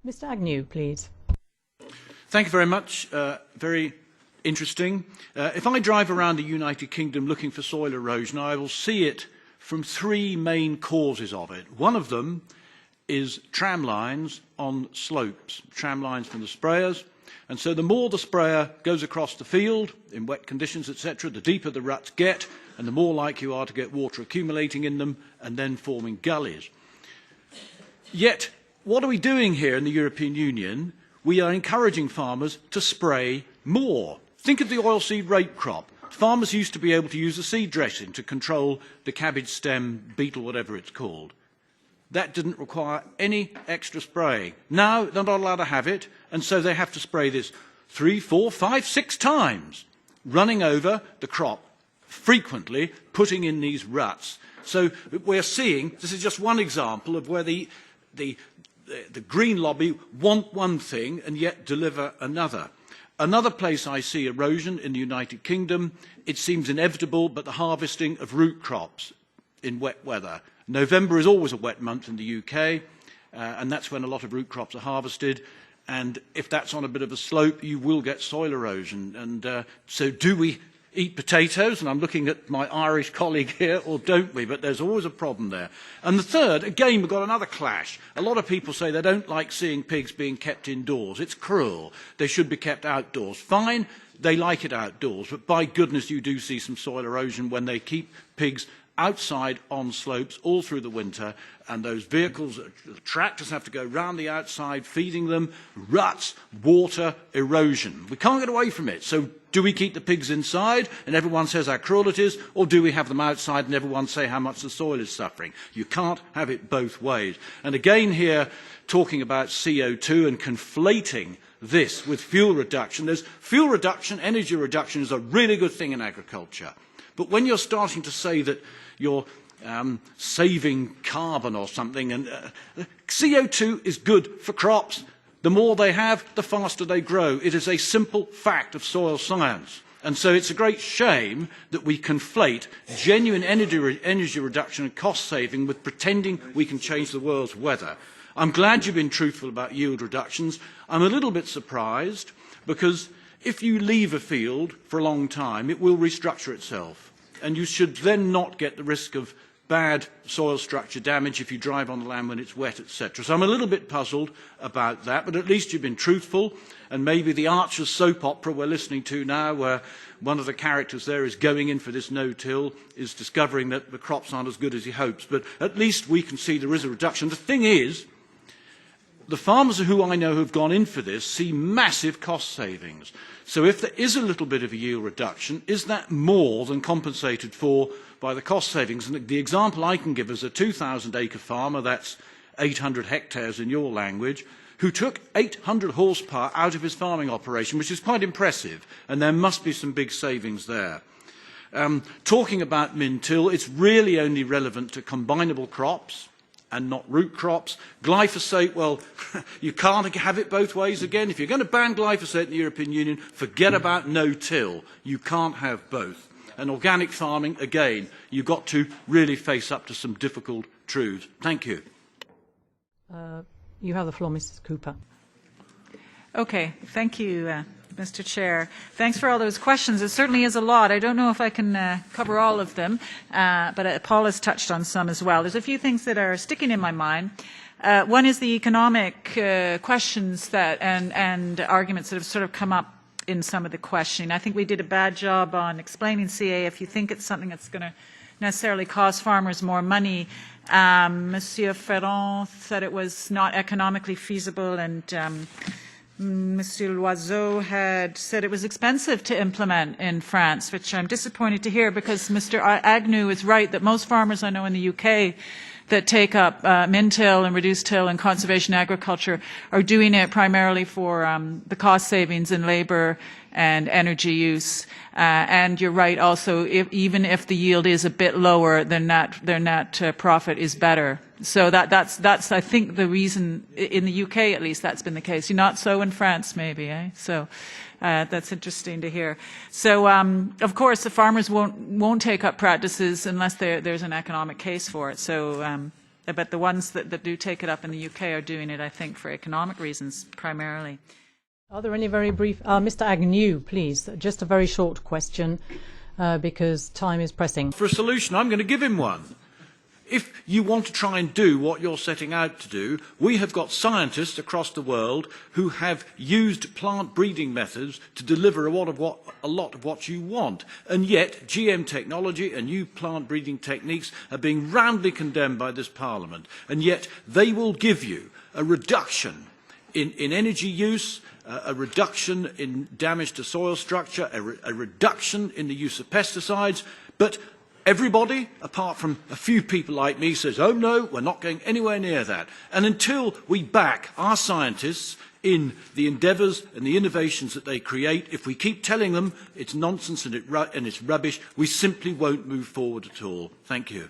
Mr. Agnew, please. Thank you very much. Very interesting. If I drive around the United Kingdom looking for soil erosion, I will see it from three main causes of it. One of them is tram lines on slopes, tram lines from the sprayers. And so the more the sprayer goes across the field in wet conditions, etc., the deeper the ruts get, and the more likely you are to get water accumulating in them and then forming gullies. Yet, what are we doing here in the European Union? We are encouraging farmers to spray more. Think of the oilseed rape crop. Farmers used to be able to use a seed dressing to control the cabbage stem beetle, whatever it's called. That didn't require any extra spraying. Now they're not allowed to have it, and so they have to spray this 3, 4, 5, 6 times, running over the crop frequently, putting in these ruts. So we're seeing, this is just one example of where the green lobby want one thing and yet deliver another. Another place I see erosion in the United Kingdom, it seems inevitable, but the harvesting of root crops in wet weather. November is always a wet month in the UK, and that's when a lot of root crops are harvested. And if that's on a bit of a slope, you will get soil erosion. And so do we eat potatoes? And I'm looking at my Irish colleague here, or don't we? But there's always a problem there. And the third, again, we've got another clash. A lot of people say they don't like seeing pigs being kept indoors. It's cruel. They should be kept outdoors. Fine, they like it outdoors. But by goodness, you do see some soil erosion when they keep pigs outside on slopes all through the winter, and those vehicles, the tractors have to go round the outside feeding them, ruts, water, erosion. We can't get away from it. So do we keep the pigs inside and everyone says how cruel it is, or do we have them outside and everyone say how much the soil is suffering? You can't have it both ways. And again here, talking about CO2 and conflating this with fuel reduction. There's fuel reduction, energy reduction is a really good thing in agriculture. But when you're starting to say that you're saving carbon or something, and CO2 is good for crops. The more they have, the faster they grow. It is a simple fact of soil science. And so it's a great shame that we conflate genuine energy reduction and cost saving with pretending we can change the world's weather. I'm glad you've been truthful about yield reductions. I'm a little bit surprised because if you leave a field for a long time, it will restructure itself. And you should then not get the risk of bad soil structure damage if you drive on the land when it's wet, etc. So I'm a little bit puzzled about that, but at least you've been truthful. And maybe the Archer's soap opera we're listening to now, where one of the characters there is going in for this no-till, is discovering that the crops aren't as good as he hopes. But at least we can see there is a reduction. The thing is, the farmers who I know who have gone in for this see massive cost savings. So if there is a little bit of a yield reduction, is that more than compensated for by the cost savings? And the example I can give is a 2,000-acre farmer, that's 800 hectares in your language, who took 800 horsepower out of his farming operation, which is quite impressive, and there must be some big savings there. Talking about min-till, it's really only relevant to combinable crops and not root crops. Glyphosate, well, you can't have it both ways again. If you're going to ban glyphosate in the European Union, forget about no-till. You can't have both. And organic farming, again, you've got to really face up to some difficult truths. Thank you. You have the floor, Mrs. Cooper. Okay, thank you, Mr. Chair. Thanks for all those questions. It certainly is a lot. I don't know if I can cover all of them, but Paul has touched on some as well. There's a few things that are sticking in my mind. One is the economic questions that and arguments that have sort of come up in some of the questioning. I think we did a bad job on explaining CA. If you think it's something that's going to necessarily cost farmers more money, Monsieur Ferrand said it was not economically feasible, and Monsieur Loiseau had said it was expensive to implement in France, which I'm disappointed to hear, because Mr. Agnew is right that most farmers I know in the UK that take up min-till and reduced till and conservation agriculture are doing it primarily for the cost savings in labour and energy use. And you're right also, even if the yield is a bit lower, their net profit is better. So that's I think the reason, in the UK at least, that's been the case. Not so in France maybe, eh? So that's interesting to hear. So of course the farmers won't take up practices unless there's an economic case for it. So But the ones that do take it up in the UK are doing it, I think, for economic reasons primarily. Are there any very brief... Mr. Agnew, please, just a very short question, because time is pressing. For a solution, I'm going to give him one. If you want to try and do what you're setting out to do, we have got scientists across the world who have used plant breeding methods to deliver a lot of what you want. And yet, GM technology and new plant breeding techniques are being roundly condemned by this Parliament. And yet, they will give you a reduction in energy use, a reduction in damage to soil structure, a reduction in the use of pesticides, but everybody, apart from a few people like me, says, oh no, we're not going anywhere near that. And until we back our scientists in the endeavours and the innovations that they create, if we keep telling them it's nonsense and it's rubbish, we simply won't move forward at all. Thank you.